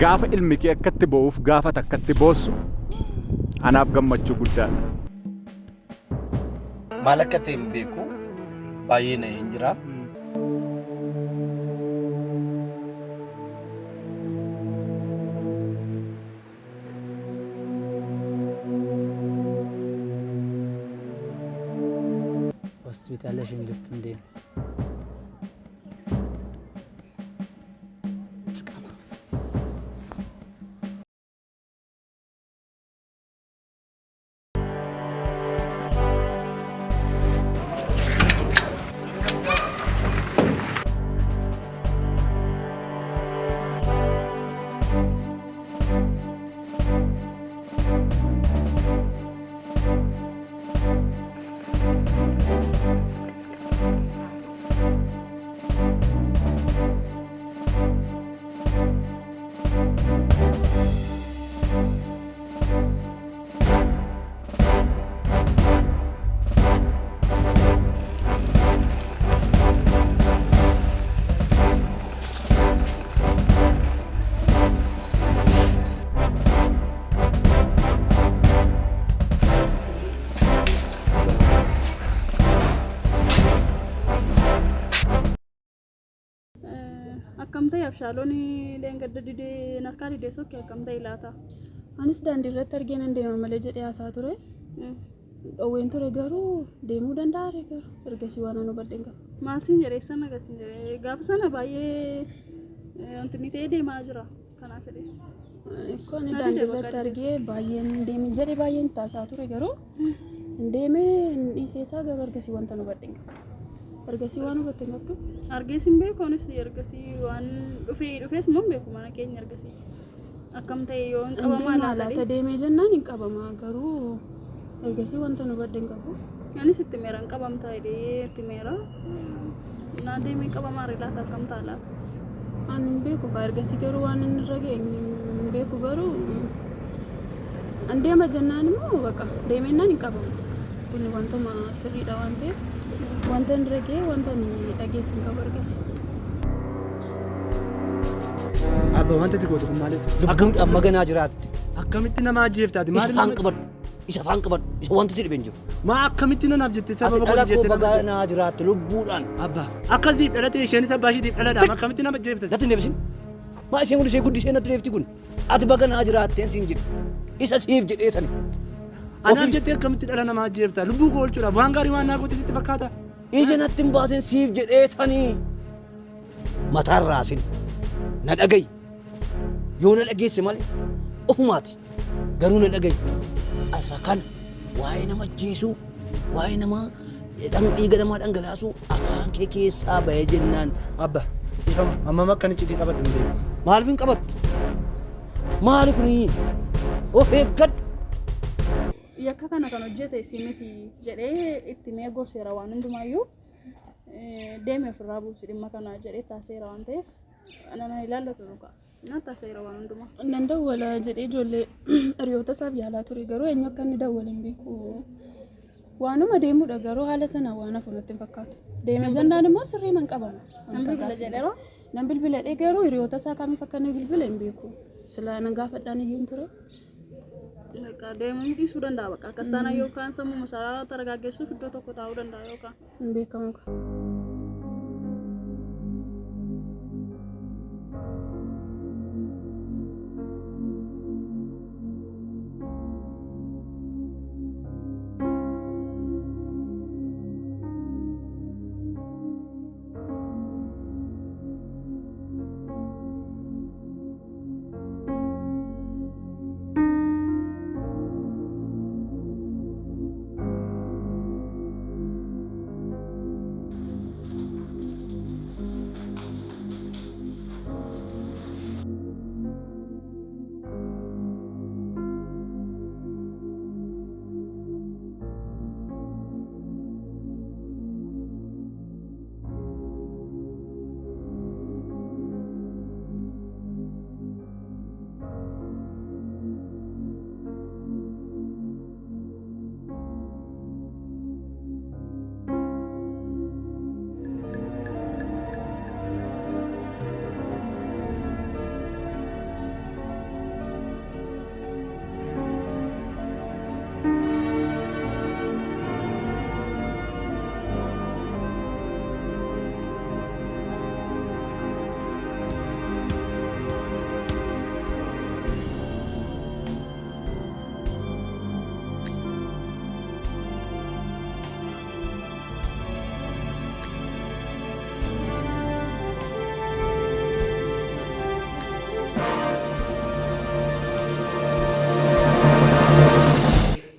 gaafa ilmi kee akkatti ba'uuf gaafa takkatti boossu anaaf gammachuu guddaadha. Maal akka ta'e hin beeku baay'ee na hin jira. Hospitaala isheen jirtu hin deemu. Akkam ta'e Abshaaloon leengadda didee narkaa didee sokkee akkam ta'e laata? Anis daandii irratti argee nan deema malee jedhee haasaa ture. Dhowween ture garuu deemuu danda'a garuu ergasii waan nu badde hin qabu. Maal siin jedhee sana gasin jedhee gaafa sana baay'ee wanti inni ta'ee deemaa jira kanaaf jedhee. Kun daandii irratti argee baay'een deemi jedhee baay'een haasaa ture garuu deemee dhiisee isaa garuu ergasii wanta nu badde hin qabu. Ergasii waan hubatte hin qabdu. Argeesin beekuunis ergasii waan dhufees immoo beeku mana keenya ergasii. Akkam ta'e yoo hin qabamaa laata deemee jennaan hin qabama garuu ergasii wanta nu badde hin qabu. Anis itti meera hin qabamtaa jedhee itti meera. Naan deemee qabamaa laata akkam ta'a laata? Ani hin beeku ergasii garuu waan inni irra ga'e hin beeku garuu an deema jennaan immoo baqa deemeennaan hin qabamu. Kun wantuma sirriidha waan ta'eef. Wanta inni ragee wanta ni dhageessin qabu argasi. Abba wanta xiqqootu kun maaliif? Lubbuun amma ganaa jiraatti. Akkamitti nama ajjeeftaati? Isa afaan qabadhu. Isa wanti si dhibe hin jiru. Maa akkamitti nanaaf jettee sababa godhu jettee? Ati dhala koo baganaa jiraatti lubbuudhaan. Abba akkasiif dhalatee isheenis abbaa isheetiif dhaladhaan akkamitti nama ajjeeftaati? Natti hin deebisin. Maa isheen guddisee natti deefti kun? Ati baganaa jiraatteen siin jedhu. Isa siif jedhee sani. Anaaf jettee akkamitti dhala namaa ajjeeftaa? Lubbuu koo oolchuudhaaf waan gaarii waan naa goote sitti fakkaata? Ija natti hin baasin siif jedhee sanii mataan raasin na dhagayi yoo na dhageesse malee ofumaati garuu na dhagayi asa kan waa'ee nama ajjeesuu waa'ee nama dhiiga namaa dhangalaasuu afaan kee keessaa bahee jennaan. Abba ifama amma akkanitti qabadhu hin beeku. Maaliif hin qabattu? Maali kunii of eeggadhu. Yakka kana kan hojjete simiti jedhee itti mee gorseera waan hundumaayyuu deemee ofirraa buusi dhimma kana jedhee taaseera waan ta'eef ana ilaallatu dhugaa na taaseera waan hundumaa. Nan dawwala jedhee ijoollee hiriyoota isaaf yaalaa ture garuu eenyu akka inni dawwale hin beeku. Waanuma deemuudha garuu haala sana waan hafu natti hin fakkaatu. Deemee jennaan immoo sirrii man qabama. Nan bilbila jedheera. Nan bilbiladhee garuu hiriyoota isaa kamiif akka inni bilbila hin beeku. Sila nan gaafadhaan iyyuu hin ture. Deemuun dhiisuu danda'a bakka akkas taanaan yookaan sammuu isaa targaggeessuuf iddoo tokko taa'uu danda'a yookaan. Hin beekamu.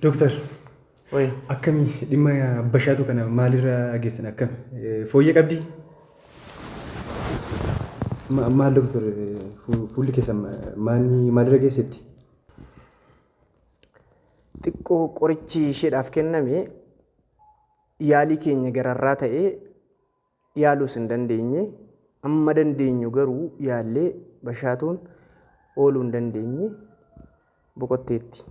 Dooktar, Wayi. akkamii dhimma bashaatu kana maalirra geessan akkam? Fooyyee qabdi? Maal dooktar fuulli keessan maalirra geessetti? Xiqqoo qorichi isheedhaaf kenname yaalii keenya gararraa ta'ee yaaluus hin dandeenye. Amma dandeenyu garuu yaallee bashaatuun ooluu hin dandeenye boqotteetti.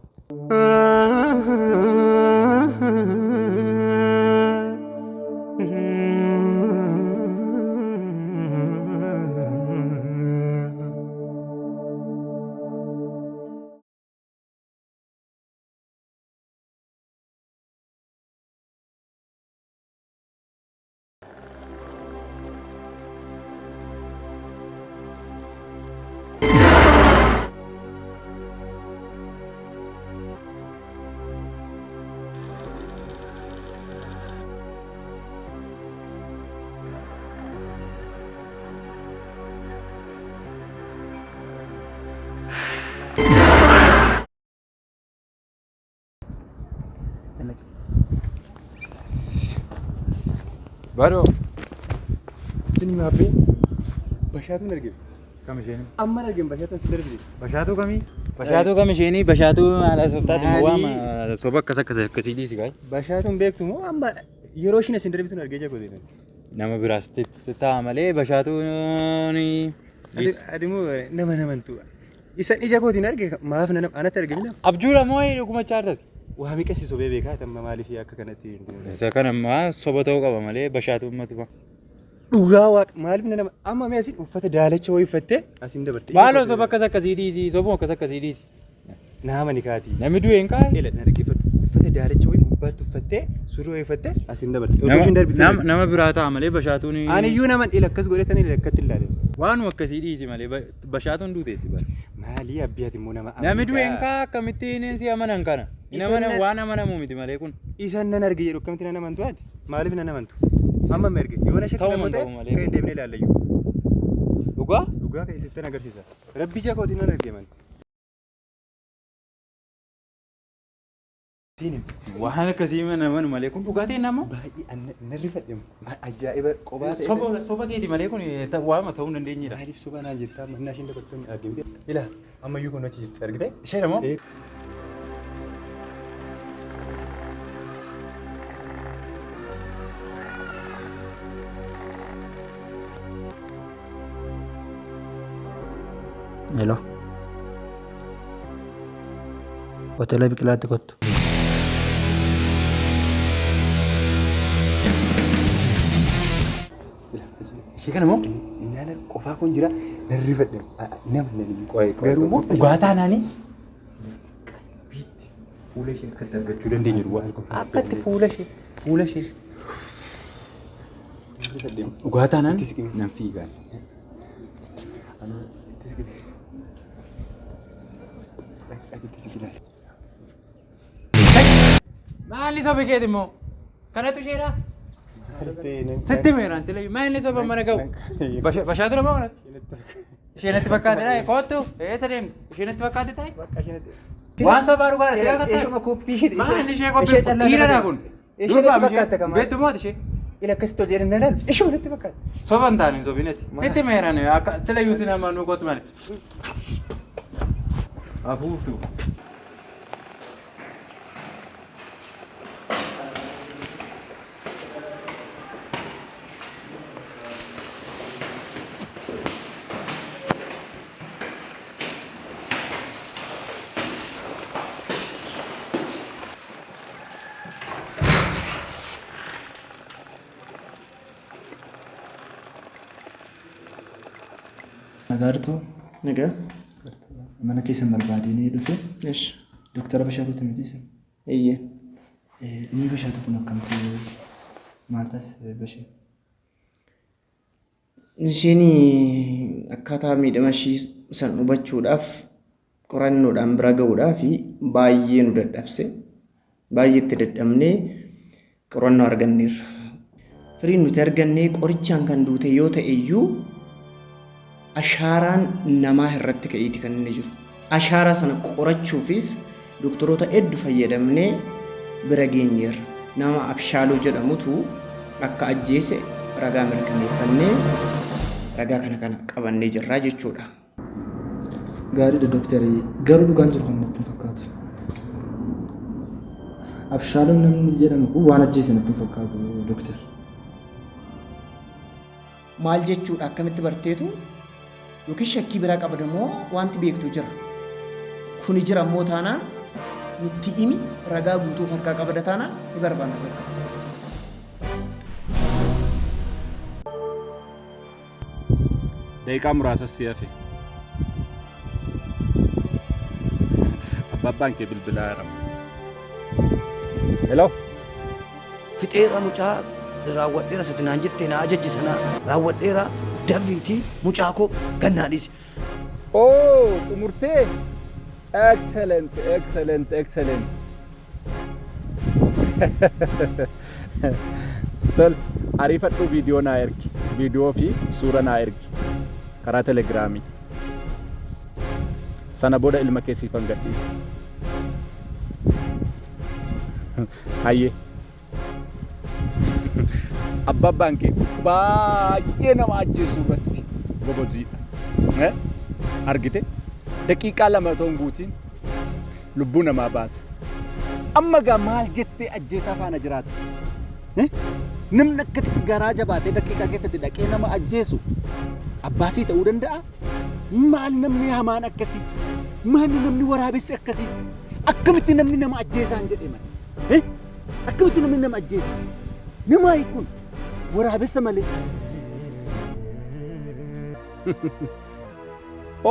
Baru. Sini maabbee bashaatuun argame. Kam isheen? Amma argame bashaatuun si darbite. Bashaatu kami? Bashaatu kam isheen? Bashaatu ala softaati bu'aa soba akkasii dhiisi gaay. Bashaatuun beektu moo amma yeroo isheen isin darbituun argee jagootee? Nama biraas ta'a malee bashaatuun Adimoo nama namantu. Isan ija kootiin arge maaf anatti argamina? abjuudha moo dhuguma chaartati? Waa miqasi sobee beekaa tamma maaliif akka kanatti? Isa kana ammaa soba ta'uu qaba malee bashaatuun matuba. Dhugaa waaq maaliif nama amma mee asin uffata daalacha wayii uffattee asin dabarte. Maaloo soba akkasii dhiisi sobuma akkasii dhiisi. Nama ni kaati. Namni du'e hin kaa'e? Ila na dhaggeeffadhu. Uffata daalacha wayii gubbaatti uffattee suruu wayii uffattee asin dabarte. Nama biraa ta'a malee bashaatuun. Ani iyyuu naman ila akkas godhetan ila akkatti ilaale. Waanuma akkasii dhiisi malee bashaatuun duuteetti bara. Maalii abbiyaati immoo nama Namni du'e hin kaa'e akkamittiin si amanan kana? Waan amanamu miti malee kun. Isan nan arge jedhu akkamitti nan amantu ati? Maaliif nan amantu? Amma ma erge yoo na shakka Ta'uu namoota malee. kan deemnee ilaallayyuu. Dhugaa? Dhugaa kan isittan agarsiisa. Rabbi ija kootiin nan arge man. Siinin Waan akkasii naman malee kun dhugaatiin nama? baay'ee nan rifadhe ajaa'iba qophaa ta'e. Soba keeti malee kun waama ta'uu hin dandeenyedha. Maaliif sobaa naan jettaa mannaa isheen dabartoonni argite. Ila ammayyuu kun achi jirti argite. Ishee moo? Hello. Hoteela Biqilaatti kottu. Ishee kana moo? Nyaana qofaa kun jira nan rifadhe nama nan Garuu moo dhugaataa naani? fuula ishee akkatti argachuu dandeenyu waan Akkatti fuula ishee. Dhugaataa naani? Nan fiigaan. Maalli soba keeti immoo? Kanatu isheedha? Sitti meeraan sila maalli soba mana ga'u? Bashaatu nama ona? Isheenatti fakkaate dha kootu eessa deemti? Isheenatti fakkaate taa'e? Waan sobaa dhugaadha sila fakkaate? Maalli ishee kophii dhiiradha kun? Durbaa ishee beektu mooti ishee? Ila akkasitti hojii jedhan ilaali. Ishee walitti fakkaata. Soba hin taane sobinati. Sitti meeraan sila iyyuu si nama nu gootu malee. Hafuuftu. Nagartuu Nagaa. mana keessan barbaadanii dhufe Eesh. Dooktara Bashaatuuti miti isin. Iyyee. Dhimmi Bashaatu kun akkamti maal taasise Bashee? Isheen akkaataa miidhama ishii san hubachuudhaaf qorannoodhaan bira ga'uudhaaf baay'ee nu dadhabse. Baay'ee itti dadhabnee qorannoo arganneerra. Firiin nuti argannee qorichaan kan duute yoo ta'e iyyuu ashaaraan namaa irratti ka'eeti kan inni jiru. Ashaaraa sana qorachuufis doktoroota hedduu fayyadamnee bira geenyeerra. Nama Abshaaloo jedhamutu akka ajjeese ragaa mirkaneeffannee ragaa kana qabannee jirraa jechuudha. Gaariidha dooktarii, garuu dhugaan jiru kan natti fakkaatu. Abshaaloon namni jedhamu kun waan ajjeese natti fakkaatu dooktar. Maal jechuudha akkamitti barteetu yookiin shakkii biraa qabda moo wanti beektu jira? Kuni jira immoo taanaan nutti himi ragaa guutuu harkaa qabda taanaan ni barbaanna sirra. Daqiiqaa muraasa si hafe. Abbabbaan kee bilbilaa jira. Hello. Fixeera mucaa raawwadheera sitti naan jettee na ajajji sana raawwadheera dafiitii mucaa koo gannaadhiisi. Oh, xumurtee. Excellent, excellent, excellent. Tol, ariifadhu viidiyoo naa ergi. Viidiyoo fi suura naa ergi. Karaa telegiraamii. Sana booda ilma keessiifan gadhiisa. Hayyee. Abbabbaan kee baay'ee nama ajjeesuu irratti goboziidha. Argite? Daqiiqaa lama otoo hin guutiin lubbuu namaa baasa. Amma gaa maal jettee ajjeesaa faana jiraata? Namni akkatti garaa jabaatee daqiiqaa keessatti dhaqee nama ajjeesu abbaasii ta'uu danda'a? Maal namni hamaan akkasii? Maal namni waraabessi akkasii? Akkamitti namni nama ajjeesaan jedhe mana? Akkamitti namni nama ajjeesa? Namaa kun waraabessa malee.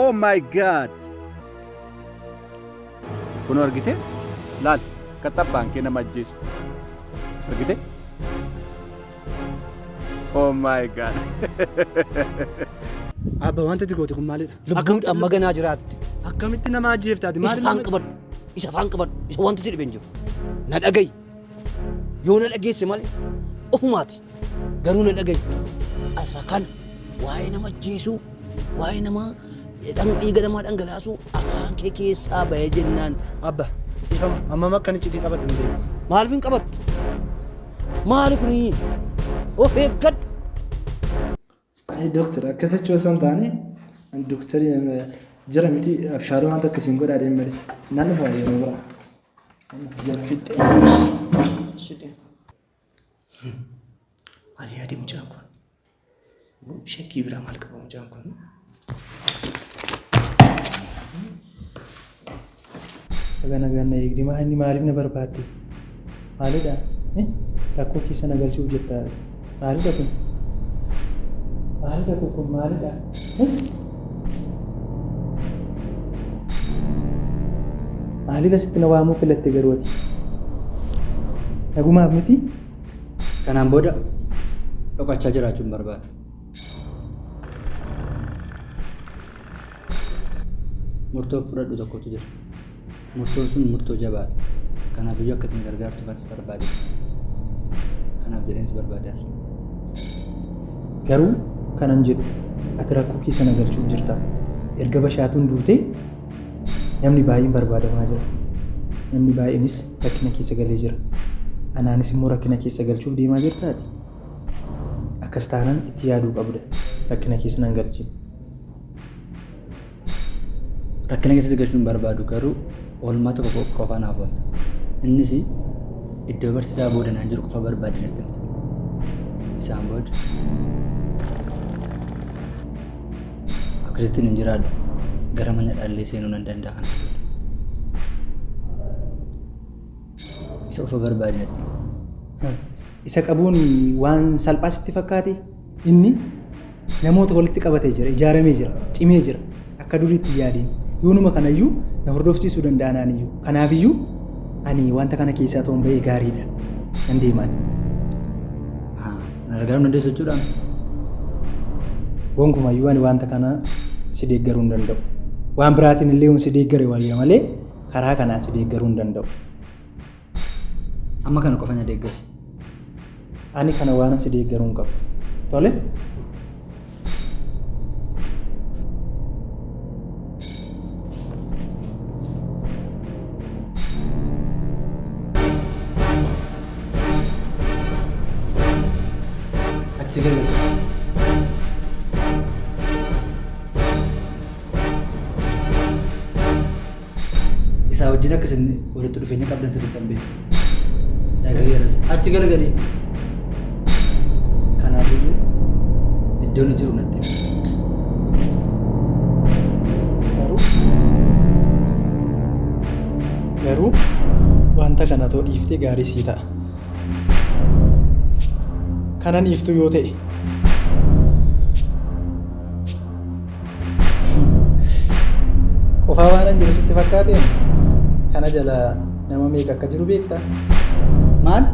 Oh my God! Kun argite? Laal, kattabbaan kee nama ajjeesu. Argite? Oh my God! Abba wanti ati goote kun maalidha? Lubbuun amma ganaa jiraatti. Akkamitti nama ajjeeftaati? Isa faan qabadhu. Isa faan qabadhu. Isa wanti si dhibeen jiru. Na dhagayi. Yoo na dhageesse malee ofumaati. Garuu na dhagayi. Asa kan waa'ee nama ajjeesuu, waa'ee nama dhiiga namaa dhangalaasuu afaan kee keessaa bahee jennaan. Abba, ifama amma akkanitti itti qabadhu hin beeku. Maaliif hin qabadhu? Maali kuni? Of eeggadhu. Dooktar akkasitti osoo hin taane dooktarii jira miti Abshaaloo wanta akkasiin godhaa deemee naan dhufa yeroo biraa. Maal yaade mucaan kun? Shakkii biraa maal qaba mucaan kun? Nagaan eegdi inni maaliif na barbaadde? Maalidha? Rakkoo keessa na galchuuf jetta. Maalidha kun? Maalidha kun maalidha? Maaliif asitti na waamuu filatte garuu ati? Nagumaaf miti? Kanaan booda dhokachaa jiraachuun barbaada. Murtoo fudhadhu tokkotu jira. Murtoon sun murtoo jabaadha. Kanaaf iyyuu akka itti gargaartuuf as barbaade. Kanaaf jedheensi barbaadeera. Garuu kanan jedhu ati rakkoo keessa na galchuuf jirta. Erga bashaatuun duutee namni baay'een barbaadamaa jira. Namni baay'eenis rakkina keessa galee jira. Anaanis immoo rakkina keessa galchuuf deemaa jirtaati. Akkas taanaan itti yaaduu qabda. Rakkina keessa nan galchine. Rakkina keessatti galchuun barbaadu garuu oolmaa tokko qofa naaf oolta. Innis iddoo barsiisaa booda naan jiru qofa barbaade natti himta. Isaan booda akkasittiin hin jiraadhu. Gara mana dhaallee seenuu nan danda'a kana booda. Isa qofa barbaade natti himta. Isa qabuun waan salphaa sitti fakkaate inni namoota walitti qabatee jira, ijaaramee jira, cimee jira. Akka duriitti yaadiin yoonuma kanayyuu na hordofsiisuu danda'anaan iyyuu. Kanaafiyyuu ani wanta kana keessaa ta'uun bahee gaariidha. Nan deemaan. Na gargaaruu dandeessu jechuudhaan? Gonkumayyuu ani wanta kana si deeggaruu hin danda'u. Waan biraatiin illee yoon si deeggare wayya malee karaa kanaan si deeggaruu hin danda'u. Amma kana qofa na deeggaru. Ani kana waan si deeggaruu hin qabu. Tole? Achi garagalcha. Isaa wajjin akka isin walitti dhufeenya qabdan sirriitti hin beeku. Dhagayeeras. Achi garagali. Kanaafiyyuu iddoon jiru natti hima. Garuu wanta kana too dhiiftee gaarii sii ta'a. Kanan dhiiftu yoo ta'e qofaa waanan jiru sitti fakkaateen kana jala nama meeqa akka jiru beektaa? Maal?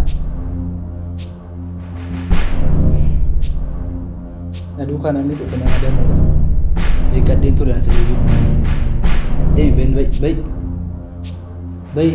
Na duukaa namni dhufe nama danuudha. Beekadheen ture asilee jiru. Deemi bayi.